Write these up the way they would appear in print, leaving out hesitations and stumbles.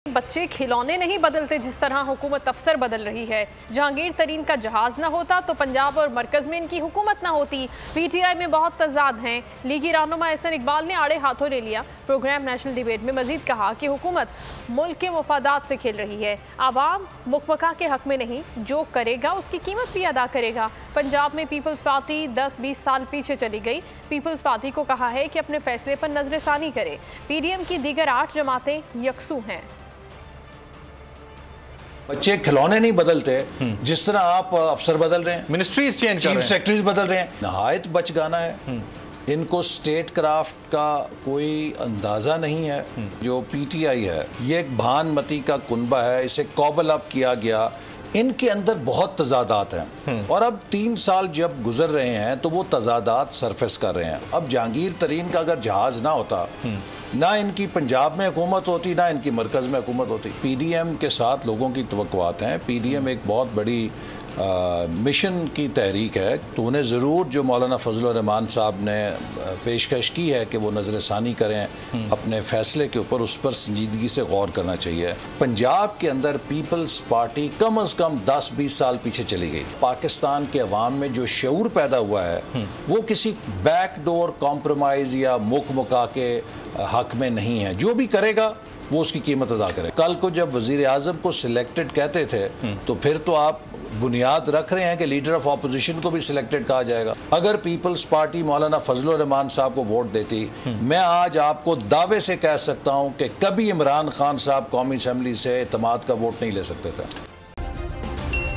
बच्चे खिलौने नहीं बदलते जिस तरह हुकूमत अफसर बदल रही है। जहांगीर तरीन का जहाज ना होता तो पंजाब और मरकज में इनकी हुकूमत ना होती। पीटीआई में बहुत तजाद हैं। लीगी रहनुमा एहसन इकबाल ने आड़े हाथों ले लिया। प्रोग्राम नेशनल डिबेट में मजीद कहा कि हुकूमत मुल्क के मफादात से खेल रही है। आवाम मुकबका के हक में नहीं, जो करेगा उसकी कीमत भी अदा करेगा। पंजाब में पीपल्स पार्टी 10-20 साल पीछे चली गई। पीपल्स पार्टी को कहा है कि अपने फैसले पर नजरसानी करे। पीडीएम की दीगर 8 जमातें यकसू हैं। बच्चे खिलौने नहीं बदलते जिस तरह आप अफसर बदल रहे हैं, मिनिस्ट्रीज चेंज कर रहे हैं, चीफ सेक्रेटरीज बदल रहे हैं। नहायत बचगाना है। इनको स्टेट क्राफ्ट का कोई अंदाजा नहीं है। जो पीटीआई है ये एक भानमती का कुनबा है, इसे कॉबल अप किया गया। इनके अंदर बहुत तजादात हैं और अब 3 साल जब गुजर रहे हैं तो वो तजादात सरफेस कर रहे हैं। अब जहांगीर तरीन का अगर जहाज ना होता, ना इनकी पंजाब में हुकूमत होती, ना इनकी मरकज़ में हुकूमत होती। पीडीएम के साथ लोगों की तवक्कुआत हैं। पीडीएम एक बहुत बड़ी मिशन की तहरीक है। तो उन्हें ज़रूर जो मौलाना फजल रहमान साहब ने पेशकश की है कि वो नज़रसानी करें अपने फ़ैसले के ऊपर, उस पर संजीदगी से गौर करना चाहिए। पंजाब के अंदर पीपल्स पार्टी कम अज़ कम 10-20 साल पीछे चली गई। पाकिस्तान के अवाम में जो शऊर पैदा हुआ है वो किसी बैकडोर कॉम्प्रोमाइज़ या मुका के हक में नहीं है। जो भी करेगा वो उसकी कीमत अदा करे। कल को जब वज़ीर आज़म को सिलेक्टेड कहते थे तो फिर तो आप बुनियाद रख रहे हैं कि लीडर ऑफ अपोजिशन को भी सिलेक्टेड कहा जाएगा। अगर पीपल्स पार्टी मौलाना फजल रहमान साहब को वोट देती, मैं आज आपको दावे से कह सकता हूं कि कभी इमरान खान साहब कौमी असेंबली से इत्तेमाद का वोट नहीं ले सकते थे।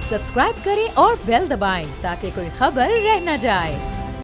सब्सक्राइब करें और बेल दबाएं ताकि कोई खबर रह न जाए।